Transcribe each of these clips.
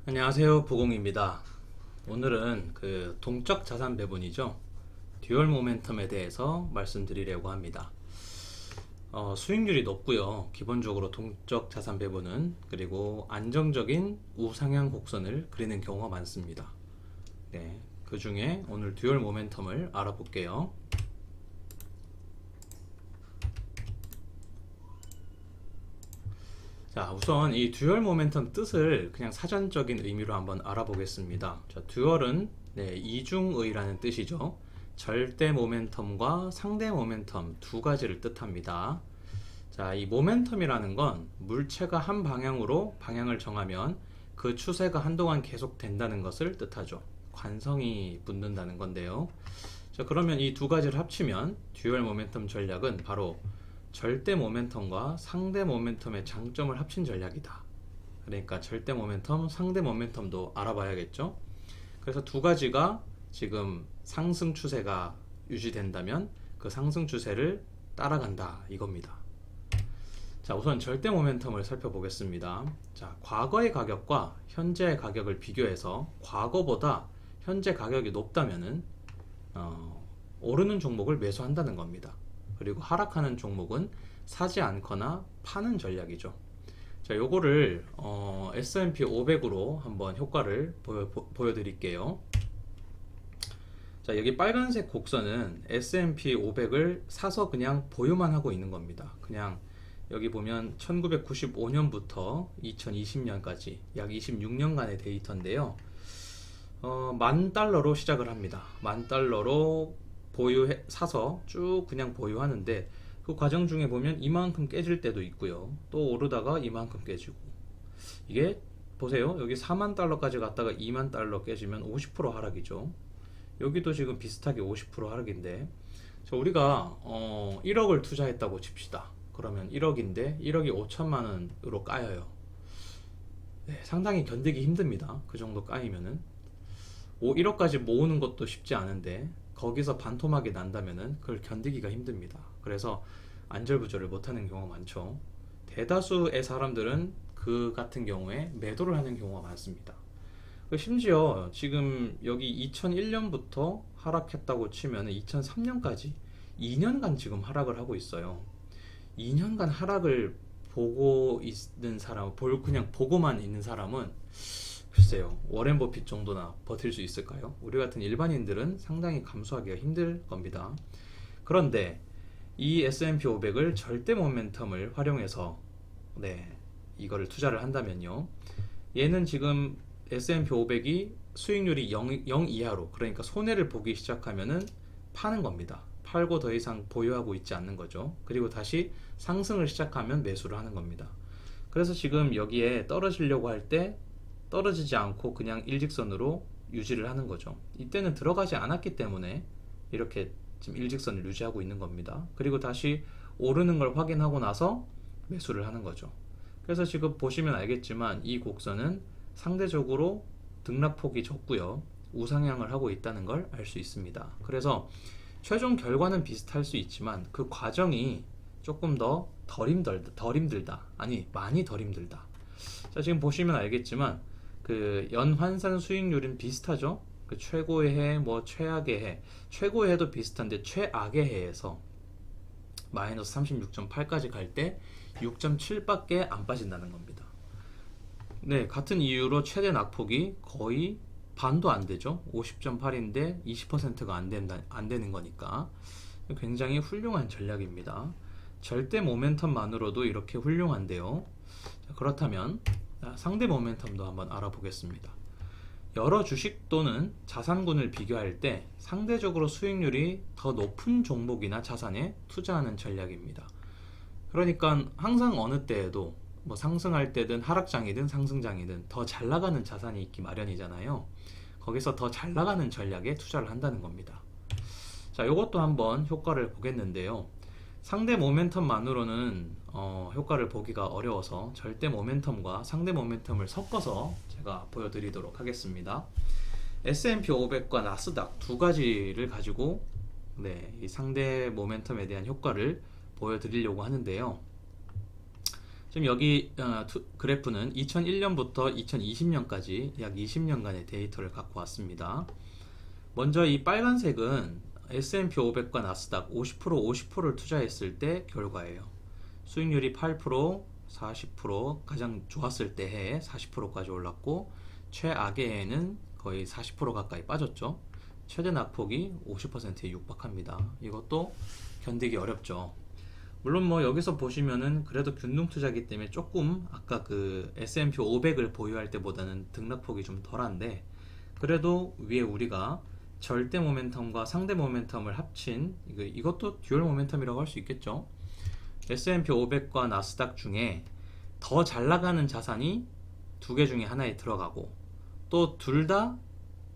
안녕하세요, 보공입니다. 오늘은 그 동적 자산 배분이죠. 듀얼 모멘텀에 대해서 말씀드리려고 합니다. 수익률이 높고요. 기본적으로 동적 자산 배분은 그리고 안정적인 우상향 곡선을 그리는 경우가 많습니다. 네, 그 중에 오늘 듀얼 모멘텀을 알아볼게요. 자, 우선 이 듀얼 모멘텀 뜻을 그냥 사전적인 의미로 한번 알아보겠습니다. 자, 듀얼은 이중의라는 뜻이죠. 절대 모멘텀과 상대 모멘텀 두 가지를 뜻합니다. 자, 이 모멘텀이라는 건 물체가 한 방향으로 방향을 정하면 그 추세가 한동안 계속 된다는 것을 뜻하죠. 관성이 붙는다는 건데요. 자, 그러면 이 두 가지를 합치면 듀얼 모멘텀 전략은 바로 절대 모멘텀과 상대 모멘텀의 장점을 합친 전략이다. 그러니까 절대 모멘텀, 상대 모멘텀도 알아봐야겠죠. 그래서 두 가지가 지금 상승 추세가 유지된다면 그 상승 추세를 따라간다 이겁니다. 자, 우선 절대 모멘텀을 살펴보겠습니다. 자, 과거의 가격과 현재의 가격을 비교해서 과거보다 현재 가격이 높다면은 오르는 종목을 매수한다는 겁니다. 그리고 하락하는 종목은 사지 않거나 파는 전략이죠. 자, 요거를 S&P 500으로 한번 효과를 보여드릴게요. 자, 여기 빨간색 곡선은 S&P 500을 사서 그냥 보유만 하고 있는 겁니다. 그냥 여기 보면 1995년부터 2020년까지 약 26년간의 데이터인데요. $10,000로 시작을 합니다. $10,000로 사서 쭉 그냥 보유하는데 그 과정 중에 보면 이만큼 깨질 때도 있고요. 또 오르다가 이만큼 깨지고. 이게 보세요. 여기 $40,000까지 갔다가 $20,000 깨지면 50% 하락이죠. 여기도 지금 비슷하게 50% 하락인데, 자, 우리가 1억을 투자했다고 칩시다. 그러면 1억인데 1억이 5천만 원으로 까여요. 네, 상당히 견디기 힘듭니다. 그 정도 까이면은 1억까지 모으는 것도 쉽지 않은데 거기서 반토막이 난다면은 그걸 견디기가 힘듭니다. 그래서 안절부절을 못하는 경우가 많죠. 대다수의 사람들은 그 같은 경우에 매도를 하는 경우가 많습니다. 심지어 지금 여기 2001년부터 하락했다고 치면 2003년까지 2년간 지금 하락을 하고 있어요. 2년간 하락을 보고 있는 사람, 그냥 보고만 있는 사람은 글쎄요, 워렌 버핏 정도나 버틸 수 있을까요? 우리 같은 일반인들은 상당히 감수하기가 힘들 겁니다. 그런데 이 S&P 500을 절대 모멘텀을 활용해서 이거를 투자를 한다면요, 얘는 지금 S&P 500이 수익률이 0 이하로, 그러니까 손해를 보기 시작하면은 파는 겁니다. 팔고 더 이상 보유하고 있지 않는 거죠. 그리고 다시 상승을 시작하면 매수를 하는 겁니다. 그래서 지금 여기에 떨어지려고 할 때 떨어지지 않고 그냥 일직선으로 유지를 하는 거죠. 이때는 들어가지 않았기 때문에 이렇게 지금 일직선을 유지하고 있는 겁니다. 그리고 다시 오르는 걸 확인하고 나서 매수를 하는 거죠. 그래서 지금 보시면 알겠지만 이 곡선은 상대적으로 등락폭이 적고요, 우상향을 하고 있다는 걸 알 수 있습니다. 그래서 최종 결과는 비슷할 수 있지만 그 과정이 조금 더 덜 힘들다. 아니, 많이 덜 힘들다. 자, 지금 보시면 알겠지만 그 연환산 수익률은 비슷하죠. 그 최고의 해, 뭐 최악의 해, 최고의 해도 비슷한데 최악의 해에서 마이너스 36.8까지 갈 때 6.7밖에 안 빠진다는 겁니다. 네, 같은 이유로 최대 낙폭이 거의 반도 안 되죠. 50.8인데 20%가 안 되는 거니까 굉장히 훌륭한 전략입니다. 절대 모멘텀만으로도 이렇게 훌륭한데요. 자, 그렇다면 상대 모멘텀도 한번 알아보겠습니다. 여러 주식 또는 자산군을 비교할 때 상대적으로 수익률이 더 높은 종목이나 자산에 투자하는 전략입니다. 그러니까 항상 어느 때에도 뭐 상승할 때든 하락장이든 상승장이든 더 잘 나가는 자산이 있기 마련이잖아요. 거기서 더 잘 나가는 전략에 투자를 한다는 겁니다. 자, 이것도 한번 효과를 보겠는데요. 상대 모멘텀만으로는 효과를 보기가 어려워서 절대 모멘텀과 상대 모멘텀을 섞어서 제가 보여드리도록 하겠습니다. S&P 500과 나스닥 두 가지를 가지고 이 상대 모멘텀에 대한 효과를 보여드리려고 하는데요. 지금 여기 그래프는 2001년부터 2020년까지 약 20년간의 데이터를 갖고 왔습니다. 먼저 이 빨간색은 S&P 500과 나스닥 50% 50%를 투자했을 때 결과예요. 수익률이 8%, 40% 가장 좋았을 때 해에 40%까지 올랐고 최악의 해에는 거의 40% 가까이 빠졌죠. 최대 낙폭이 50%에 육박합니다. 이것도 견디기 어렵죠. 물론 뭐 여기서 보시면은 그래도 균등 투자기 때문에 조금 아까 그 S&P 500을 보유할 때보다는 등락폭이 좀 덜한데 그래도 위에 우리가 절대 모멘텀과 상대 모멘텀을 합친 이것도 듀얼 모멘텀이라고 할 수 있겠죠. S&P 500과 나스닥 중에 더 잘 나가는 자산이 두 개 중에 하나에 들어가고 또 둘 다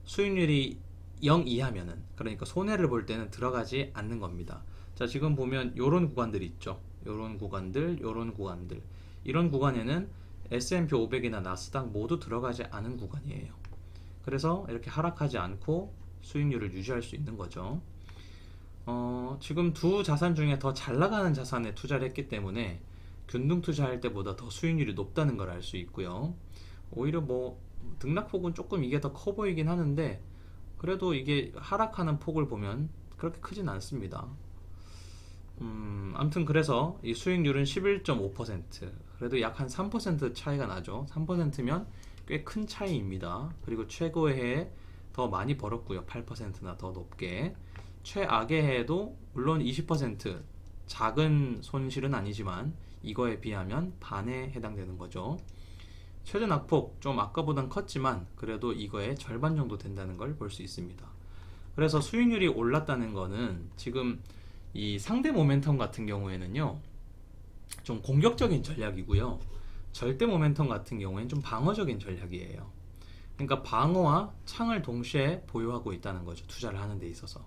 수익률이 0 이하면은 그러니까 손해를 볼 때는 들어가지 않는 겁니다. 자, 지금 보면 요런 구간들이 있죠. 요런 구간들, 요런 구간들. 이런 구간에는 S&P 500이나 나스닥 모두 들어가지 않은 구간이에요. 그래서 이렇게 하락하지 않고 수익률을 유지할 수 있는 거죠. 지금 두 자산 중에 더 잘 나가는 자산에 투자를 했기 때문에 균등 투자할 때보다 더 수익률이 높다는 걸 알 수 있고요. 오히려 뭐 등락폭은 조금 이게 더 커 보이긴 하는데 그래도 이게 하락하는 폭을 보면 그렇게 크진 않습니다. 아무튼 그래서 이 수익률은 11.5%, 그래도 약 한 3% 차이가 나죠. 3%면 꽤 큰 차이입니다. 그리고 최고의 해에 더 많이 벌었고요. 8%나 더 높게. 최악의 해에도 물론 20% 작은 손실은 아니지만 이거에 비하면 반에 해당되는 거죠. 최대 낙폭 좀 아까보단 컸지만 그래도 이거의 절반 정도 된다는 걸 볼 수 있습니다. 그래서 수익률이 올랐다는 거는 지금 이 상대 모멘텀 같은 경우에는요 좀 공격적인 전략이고요, 절대 모멘텀 같은 경우에는 좀 방어적인 전략이에요. 그러니까 방어와 창을 동시에 보유하고 있다는 거죠, 투자를 하는 데 있어서.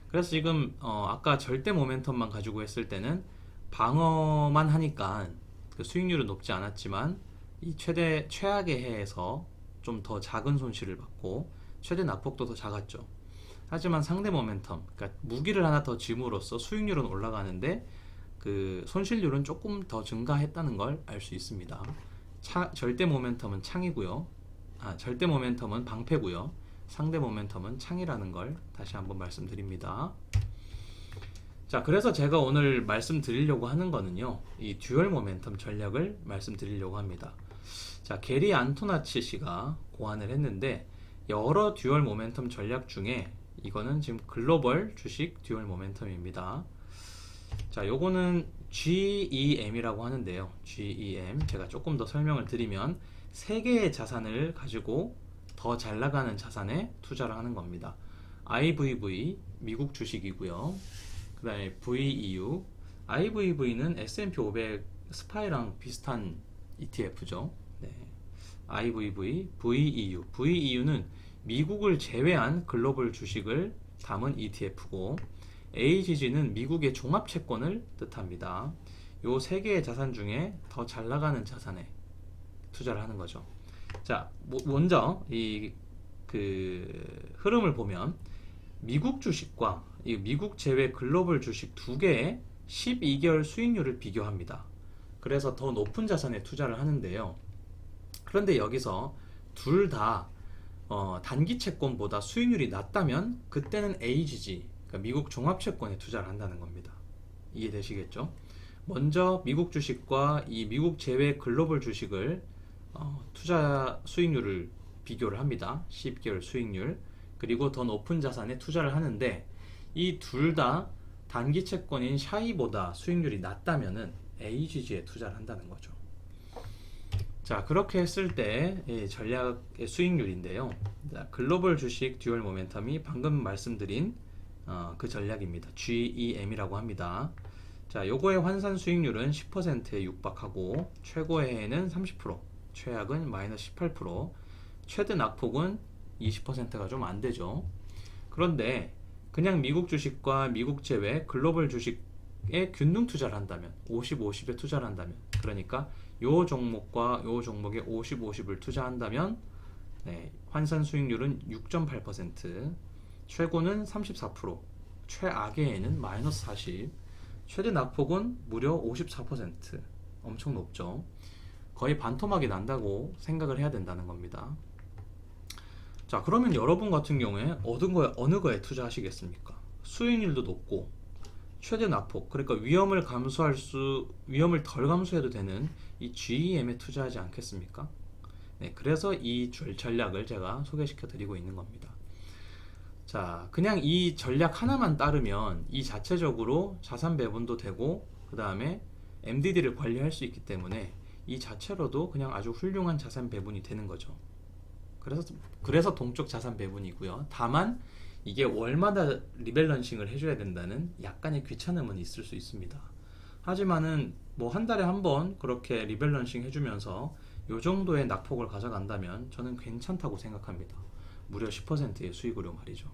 그래서 지금 아까 절대 모멘텀만 가지고 했을 때는 방어만 하니까 그 수익률은 높지 않았지만 이 최악의 해에서 좀 더 작은 손실을 받고 최대 낙폭도 더 작았죠. 하지만 상대 모멘텀, 그러니까 무기를 하나 더 쥐므로써 수익률은 올라가는데 그 손실률은 조금 더 증가했다는 걸 알 수 있습니다. 절대 모멘텀은 창이고요. 절대 모멘텀은 방패고요. 상대 모멘텀은 창이라는 걸 다시 한번 말씀드립니다. 자, 그래서 제가 오늘 말씀드리려고 하는 거는요, 이 듀얼 모멘텀 전략을 말씀드리려고 합니다. 자, 게리 안토나치 씨가 고안을 했는데 여러 듀얼 모멘텀 전략 중에 이거는 지금 글로벌 주식 듀얼 모멘텀입니다. 자, 요거는 GEM이라고 하는데요. GEM 제가 조금 더 설명을 드리면 세 개의 자산을 가지고 더 잘 나가는 자산에 투자를 하는 겁니다. IVV 미국 주식이고요. 그 다음에 VEU, IVV는 S&P 500 스파이랑 비슷한 ETF죠. 네. IVV, VEU. VEU는 미국을 제외한 글로벌 주식을 담은 ETF고, AGG는 미국의 종합 채권을 뜻합니다. 요 세 개의 자산 중에 더 잘 나가는 자산에 투자를 하는 거죠. 자, 먼저 이 흐름을 보면 미국 주식과 이 미국 제외 글로벌 주식 두 개의 12개월 수익률을 비교합니다. 그래서 더 높은 자산에 투자를 하는데요. 그런데 여기서 둘 다 단기 채권보다 수익률이 낮다면 그때는 AGG, 그러니까 미국 종합채권에 투자를 한다는 겁니다. 이해되시겠죠? 먼저 미국 주식과 이 미국 제외 글로벌 주식을 투자 수익률을 비교를 합니다. 12개월 수익률. 그리고 더 높은 자산에 투자를 하는데 이 둘 다 단기 채권인 샤이보다 수익률이 낮다면은 AGG에 투자를 한다는 거죠. 자, 그렇게 했을 때 전략의 수익률인데요. 자, 글로벌 주식 듀얼 모멘텀이 방금 말씀드린 그 전략입니다. GEM이라고 합니다. 자, 요거의 환산 수익률은 10%에 육박하고 최고의 해에는 30%, 최악은 마이너스 18%, 최대 낙폭은 20%가 좀 안 되죠. 그런데 그냥 미국 주식과 미국 제외 글로벌 주식에 균등 투자를 한다면 50, 50에 투자를 한다면, 그러니까 요 종목과 요 종목에 50, 50을 투자한다면 환산 수익률은 6.8%, 최고는 34%, 최악의 해에는 마이너스 40, 최대 낙폭은 무려 54%. 엄청 높죠. 거의 반토막이 난다고 생각을 해야 된다는 겁니다. 자, 그러면 여러분 같은 경우에 어느 거에 투자하시겠습니까? 수익률도 높고 최대 낙폭, 그러니까 위험을 덜 감수해도 되는 이 GEM에 투자하지 않겠습니까? 네, 그래서 이 전략을 제가 소개시켜 드리고 있는 겁니다. 자, 그냥 이 전략 하나만 따르면 이 자체적으로 자산 배분도 되고 그 다음에 MDD를 관리할 수 있기 때문에 이 자체로도 그냥 아주 훌륭한 자산 배분이 되는 거죠. 그래서 동적 자산 배분이고요. 다만 이게 월마다 리밸런싱을 해줘야 된다는 약간의 귀찮음은 있을 수 있습니다. 하지만은 뭐 한 달에 한 번 그렇게 리밸런싱 해주면서 요 정도의 낙폭을 가져간다면 저는 괜찮다고 생각합니다. 무려 10%의 수익으로 말이죠.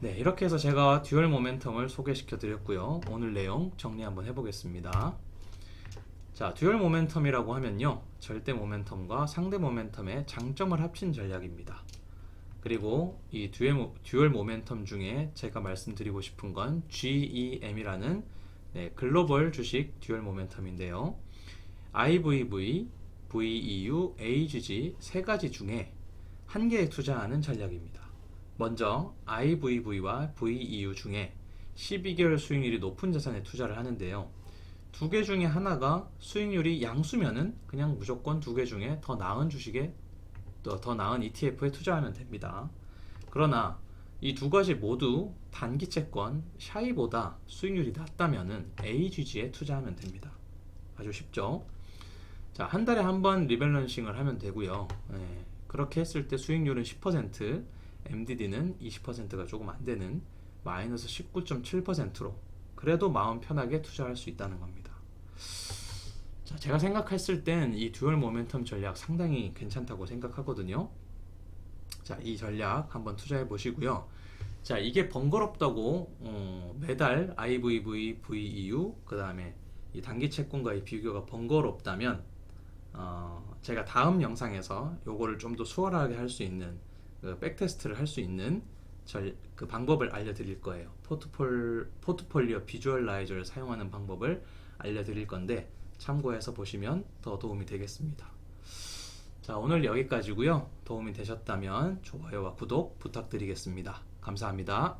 네, 이렇게 해서 제가 듀얼 모멘텀을 소개시켜 드렸고요. 오늘 내용 정리 한번 해보겠습니다. 자, 듀얼 모멘텀이라고 하면요, 절대 모멘텀과 상대 모멘텀의 장점을 합친 전략입니다. 그리고 이 듀얼 모멘텀 중에 제가 말씀드리고 싶은 건 GEM이라는 글로벌 주식 듀얼 모멘텀인데요. IVV, VEU, AGG 세 가지 중에 한 개에 투자하는 전략입니다. 먼저 IVV와 VEU 중에 12개월 수익률이 높은 자산에 투자를 하는데요. 두 개 중에 하나가 수익률이 양수면은 그냥 무조건 두 개 중에 더 나은 주식에 더 나은 ETF에 투자하면 됩니다. 그러나 이 두 가지 모두 단기 채권 샤이보다 수익률이 낮다면은 AGG에 투자하면 됩니다. 아주 쉽죠? 자, 한 달에 한 번 리밸런싱을 하면 되고요. 그렇게 했을 때 수익률은 10%, MDD는 20%가 조금 안 되는 마이너스 19.7%로 그래도 마음 편하게 투자할 수 있다는 겁니다. 자, 제가 생각했을 땐 이 듀얼 모멘텀 전략 상당히 괜찮다고 생각하거든요. 자, 이 전략 한번 투자해 보시고요. 자, 이게 번거롭다고 매달 IVV, VEU 그 다음에 이 단기 채권과의 비교가 번거롭다면 제가 다음 영상에서 요거를 좀 더 수월하게 할 수 있는 백테스트를 할 수 있는 그 방법을 알려드릴 거예요. 포트폴리오 비주얼라이저를 사용하는 방법을 알려드릴 건데 참고해서 보시면 더 도움이 되겠습니다. 자, 오늘 여기까지고요. 도움이 되셨다면 좋아요와 구독 부탁드리겠습니다. 감사합니다.